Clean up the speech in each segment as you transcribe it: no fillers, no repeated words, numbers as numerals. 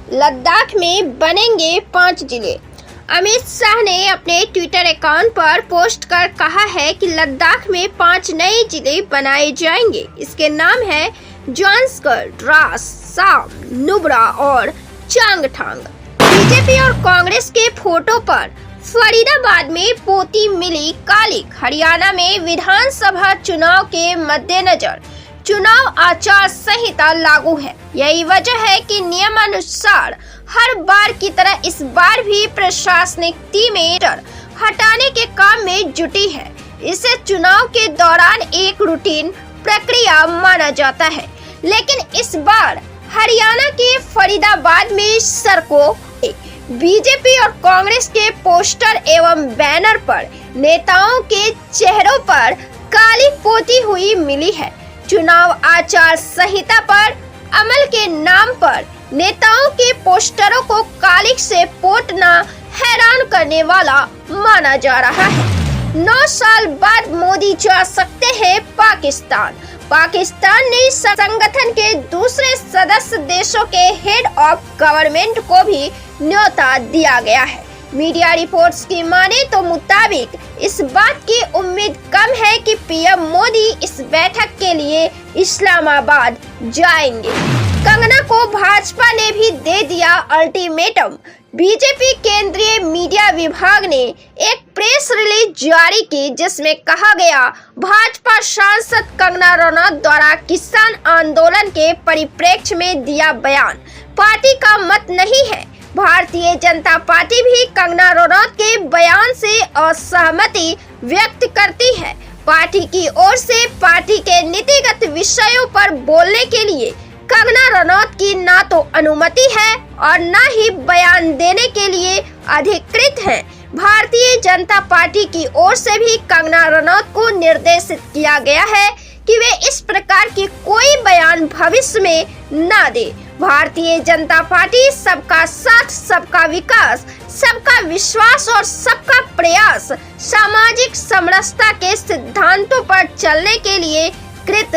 लद्दाख में बनेंगे 5 जिले। अमित शाह ने अपने ट्विटर अकाउंट पर पोस्ट कर कहा है कि लद्दाख में 5 नए जिले बनाए जाएंगे। इसके नाम है जॉन्सगढ़, द्रास, साम, नुब्रा और चांगथांग। बीजेपी और कांग्रेस के फोटो पर फरीदाबाद में पोती मिली कालिक। हरियाणा में विधानसभा चुनाव के मद्देनजर चुनाव आचार संहिता लागू है। यही वजह है कि नियमानुसार हर बार की तरह इस बार भी प्रशासनिक टीमें हटाने के काम में जुटी है। इसे चुनाव के दौरान एक रूटीन प्रक्रिया माना जाता है, लेकिन इस बार हरियाणा के फरीदाबाद में सड़कों बीजेपी और कांग्रेस के पोस्टर एवं बैनर पर नेताओं के चेहरों पर काली पोती हुई मिली है। चुनाव आचार संहिता पर अमल के नाम पर नेताओं के पोस्टरों को कालिक से पोतना हैरान करने वाला माना जा रहा है। 9 साल बाद मोदी जा सकते हैं पाकिस्तान। पाकिस्तान ने संगठन के दूसरे सदस्य देशों के हेड ऑफ गवर्नमेंट को भी न्योता दिया गया है। मीडिया रिपोर्ट्स की माने तो मुताबिक इस बात की उम्मीद कम है कि पीएम मोदी इस बैठक के लिए इस्लामाबाद जाएंगे। कंगना को भाजपा ने भी दे दिया अल्टीमेटम। बीजेपी केंद्रीय मीडिया विभाग ने एक प्रेस रिलीज जारी की, जिसमें कहा गया भाजपा सांसद कंगना रनौत द्वारा किसान आंदोलन के परिप्रेक्ष्य में दिया बयान पार्टी का मत नहीं है। भारतीय जनता पार्टी भी कंगना रनौत के बयान से असहमति व्यक्त करती है। पार्टी की ओर से पार्टी के नीतिगत विषयों पर बोलने के लिए कंगना रनौत की ना तो अनुमति है और न ही बयान देने के लिए अधिकृत है। भारतीय जनता पार्टी की ओर से भी कंगना रनौत को निर्देशित किया गया है कि वे इस प्रकार की कोई बयान भविष्य में न दे। भारतीय जनता पार्टी सबका साथ, सबका विकास, सबका विश्वास और सबका प्रयास, सामाजिक समरसता के सिद्धांतों पर चलने के लिए कृत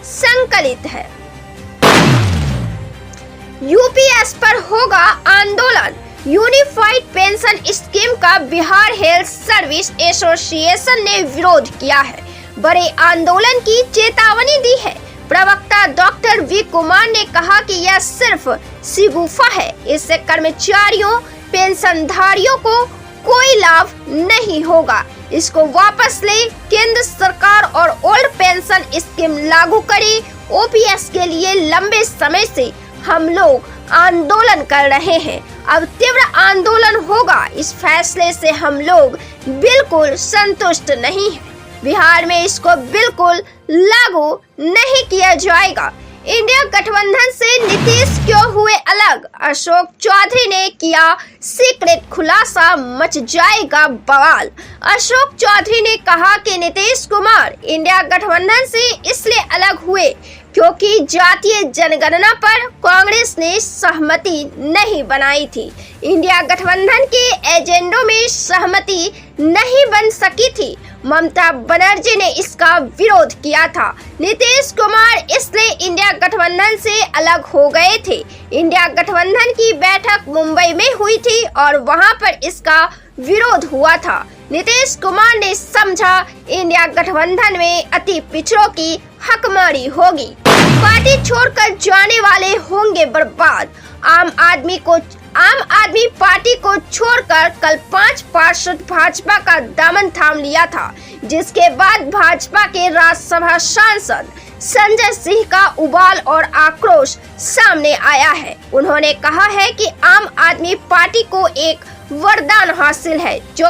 संकलित है। यूपीएस पर होगा आंदोलन। यूनिफाइड पेंशन स्कीम का बिहार हेल्थ सर्विस एसोसिएशन ने विरोध किया है। बड़े आंदोलन की चेतावनी दी है। प्रवक्ता डॉक्टर वी कुमार ने कहा कि यह सिर्फ शिगुफा है। इससे कर्मचारियों, पेंशनधारियों को कोई लाभ नहीं होगा। इसको वापस ले, केंद्र सरकार और ओल्ड पेंशन स्कीम लागू करे। ओपीएस के लिए लंबे समय से हम लोग आंदोलन कर रहे हैं। अब तीव्र आंदोलन होगा। इस फैसले से हम लोग बिल्कुल संतुष्ट नहीं हैं। बिहार में इसको बिल्कुल लागू नहीं किया जाएगा। इंडिया गठबंधन से नीतीश क्यों हुए अलग? अशोक चौधरी ने किया सीक्रेट खुलासा, मच जाएगा बवाल। अशोक चौधरी ने कहा कि नीतीश कुमार इंडिया गठबंधन से इसलिए अलग हुए क्योंकि जातीय जनगणना पर कांग्रेस ने सहमति नहीं बनाई थी। इंडिया गठबंधन के एजेंडों में सहमति नहीं बन सकी थी। ममता बनर्जी ने इसका विरोध किया था। नीतीश कुमार इसलिए इंडिया गठबंधन से अलग हो गए थे। इंडिया गठबंधन की बैठक मुंबई में हुई थी और वहां पर इसका विरोध हुआ था। नीतीश कुमार ने समझा इंडिया गठबंधन में अति पिछड़ों की हकमारी होगी। पार्टी छोड़कर जाने वाले होंगे बर्बाद। आम आदमी पार्टी को छोड़कर कल 5 पार्षद भाजपा का दामन थाम लिया था, जिसके बाद भाजपा के राज्यसभा सांसद संजय सिंह का उबाल और आक्रोश सामने आया है। उन्होंने कहा है कि आम आदमी पार्टी को एक वरदान हासिल है, जो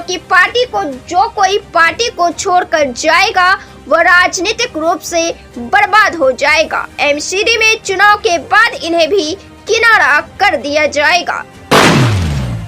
कोई पार्टी को छोड़कर जाएगा वह राजनीतिक रूप से बर्बाद हो जाएगा। एमसीडी में चुनाव के बाद इन्हें भी किनारा कर दिया जाएगा।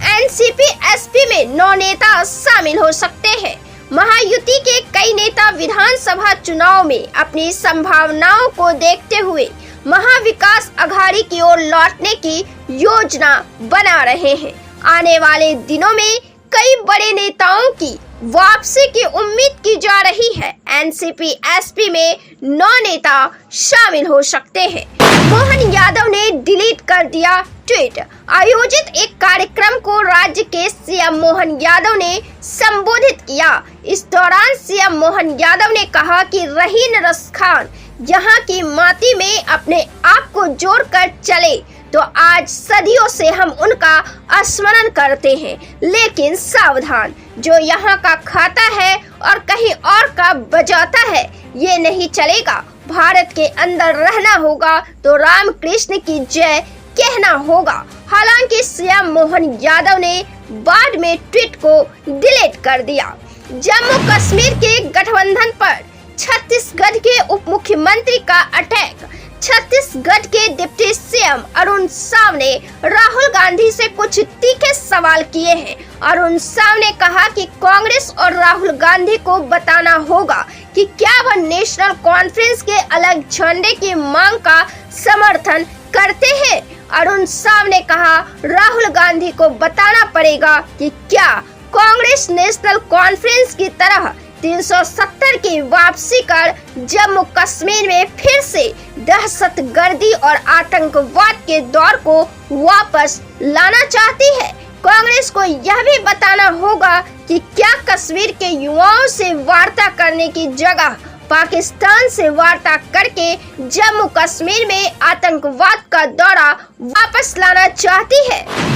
एनसीपी एसपी में 9 नेता शामिल हो सकते हैं। महायुति के कई नेता विधानसभा चुनाव में अपनी संभावनाओं को देखते हुए महाविकास अघाड़ी की ओर लौटने की योजना बना रहे हैं। आने वाले दिनों में कई बड़े नेताओं की वापसी की उम्मीद की जा रही है। एनसीपी एसपी में 9 नेता शामिल हो सकते हैं। मोहन यादव ने डिलीट कर दिया ट्वीट। आयोजित एक कार्यक्रम को राज्य के सीएम मोहन यादव ने संबोधित किया। इस दौरान सीएम मोहन यादव ने कहा कि रहीन रस खान यहाँ की माटी में अपने आप को जोड़कर चले तो आज सदियों से हम उनका स्मरण करते हैं, लेकिन सावधान, जो यहाँ का खाता है और कहीं और का बजाता है, ये नहीं चलेगा। भारत के अंदर रहना होगा तो राम कृष्ण की जय कहना होगा। हालांकि सीएम मोहन यादव ने बाद में ट्वीट को डिलीट कर दिया। जम्मू कश्मीर के गठबंधन पर छत्तीसगढ़ के उप मुख्यमंत्री का अटैक। छत्तीसगढ़ के डिप्टी सीएम अरुण साव ने राहुल गांधी से कुछ तीखे सवाल किए हैं। अरुण साव ने कहा कि कांग्रेस और राहुल गांधी को बताना होगा कि क्या वह नेशनल कॉन्फ्रेंस के अलग झंडे की मांग का समर्थन करते हैं। अरुण साव ने कहा, राहुल गांधी को बताना पड़ेगा कि क्या कांग्रेस नेशनल कॉन्फ्रेंस की तरह 370 की वापसी कर जम्मू कश्मीर में फिर से दहशतगर्दी और आतंकवाद के दौर को वापस लाना चाहती है। कांग्रेस को यह भी बताना होगा कि क्या कश्मीर के युवाओं से वार्ता करने की जगह पाकिस्तान से वार्ता करके जम्मू कश्मीर में आतंकवाद का दौरा वापस लाना चाहती है।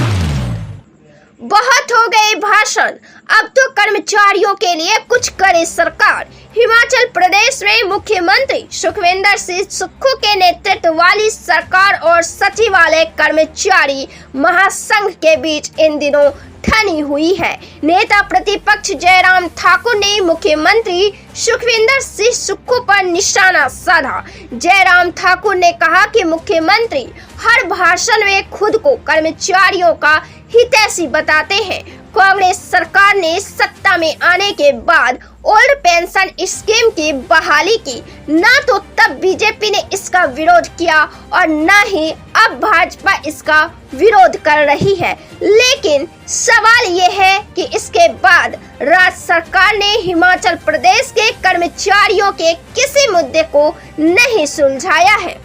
बहुत हो गए भाषण, अब तो कर्मचारियों के लिए कुछ करे सरकार। हिमाचल प्रदेश में मुख्यमंत्री सुखविंदर सिंह सुक्खू के नेतृत्व वाली सरकार और सचिवालय कर्मचारी महासंघ के बीच इन दिनों ठनी हुई है। नेता प्रतिपक्ष जयराम ठाकुर ने मुख्यमंत्री सुखविंदर सिंह सुक्खू पर निशाना साधा। जयराम ठाकुर ने कहा कि मुख्यमंत्री हर भाषण में खुद को कर्मचारियों का हितैषी बताते हैं। कांग्रेस सरकार ने सत्ता में आने के बाद ओल्ड पेंशन स्कीम की बहाली की, न तो तब बीजेपी ने इसका विरोध किया और न ही अब भाजपा इसका विरोध कर रही है। लेकिन सवाल ये है कि इसके बाद राज्य सरकार ने हिमाचल प्रदेश के कर्मचारियों के किसी मुद्दे को नहीं सुलझाया है।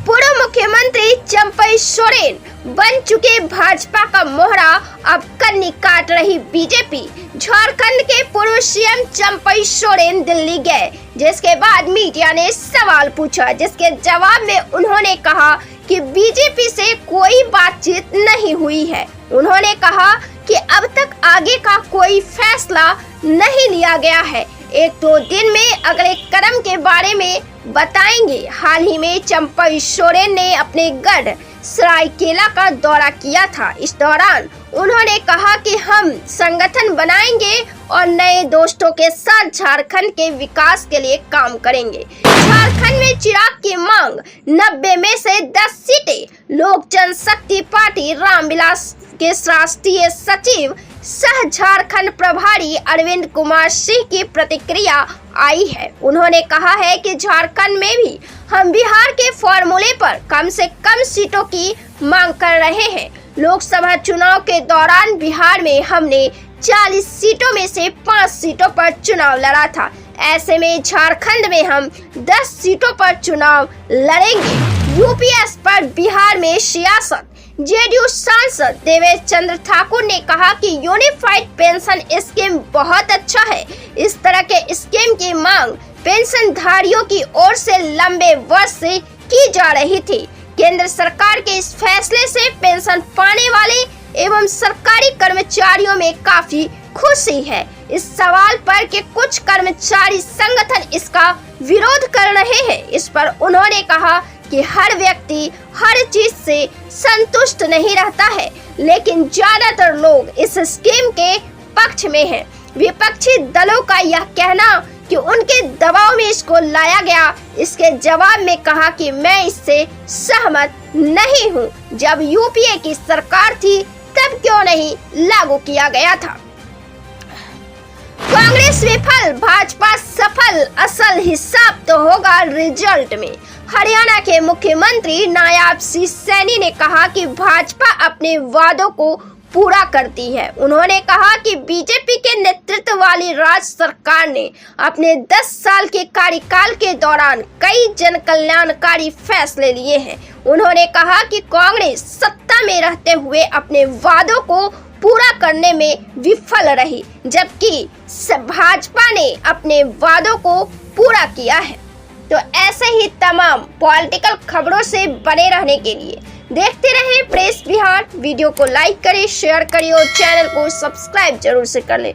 पूर्व मुख्यमंत्री चंपई सोरेन बन चुके भाजपा का मोहरा, अब कन्नी काट रही बीजेपी। झारखंड के पूर्व सीएम चंपई सोरेन दिल्ली गए, जिसके बाद मीडिया ने सवाल पूछा, जिसके जवाब में उन्होंने कहा कि बीजेपी से कोई बातचीत नहीं हुई है। उन्होंने कहा कि अब तक आगे का कोई फैसला नहीं लिया गया है, 1-2 दिन में अगले कदम के बारे में बताएंगे। हाल ही में चंपई सोरेन ने अपने गढ़ सरायकेला का दौरा किया था। इस दौरान उन्होंने कहा कि हम संगठन बनाएंगे और नए दोस्तों के साथ झारखंड के विकास के लिए काम करेंगे। झारखंड में चिराग की मांग 90 में से 10 सीटें। लोक जनशक्ति पार्टी रामविलास के राष्ट्रीय सचिव सह झारखंड प्रभारी अरविंद कुमार सिंह की प्रतिक्रिया आई है। उन्होंने कहा है कि झारखंड में भी हम बिहार के फॉर्मूले पर कम से कम सीटों की मांग कर रहे हैं। लोकसभा चुनाव के दौरान बिहार में हमने 40 सीटों में से 5 सीटों पर चुनाव लड़ा था। ऐसे में झारखंड में हम 10 सीटों पर चुनाव लड़ेंगे। यूपीएस पर बिहार में सियासत। जेडीयू सांसद देवेश चंद्र ठाकुर ने कहा कि यूनिफाइड पेंशन स्कीम बहुत अच्छा है। इस तरह के स्कीम की मांग पेंशनधारियों की ओर से लंबे वर्ष से की जा रही थी। केंद्र सरकार के इस फैसले से पेंशन पाने वाले एवं सरकारी कर्मचारियों में काफी खुशी है। इस सवाल पर कि कुछ कर्मचारी संगठन इसका विरोध कर रहे हैं, इस पर उन्होंने कहा कि हर व्यक्ति हर चीज से संतुष्ट नहीं रहता है, लेकिन ज्यादातर लोग इस स्कीम के पक्ष में हैं। विपक्षी दलों का यह कहना कि उनके दबाव में इसको लाया गया, इसके जवाब में कहा कि मैं इससे सहमत नहीं हूं। जब यूपीए की सरकार थी तब क्यों नहीं लागू किया गया था। कांग्रेस विफल, भाजपा सफल, असल हिसाब तो होगा रिजल्ट में। हरियाणा के मुख्यमंत्री नायब सिंह सैनी ने कहा कि भाजपा अपने वादों को पूरा करती है। उन्होंने कहा कि बीजेपी के नेतृत्व वाली राज्य सरकार ने अपने 10 साल के कार्यकाल के दौरान कई जन कल्याणकारी फैसले लिए हैं। उन्होंने कहा कि कांग्रेस सत्ता में रहते हुए अपने वादों को पूरा करने में विफल रही, जबकि भाजपा ने अपने वादों को पूरा किया है। तो ऐसे ही तमाम पॉलिटिकल खबरों से बने रहने के लिए देखते रहें प्रेस बिहार। वीडियो को लाइक करें, शेयर करें और चैनल को सब्सक्राइब जरूर से कर लें।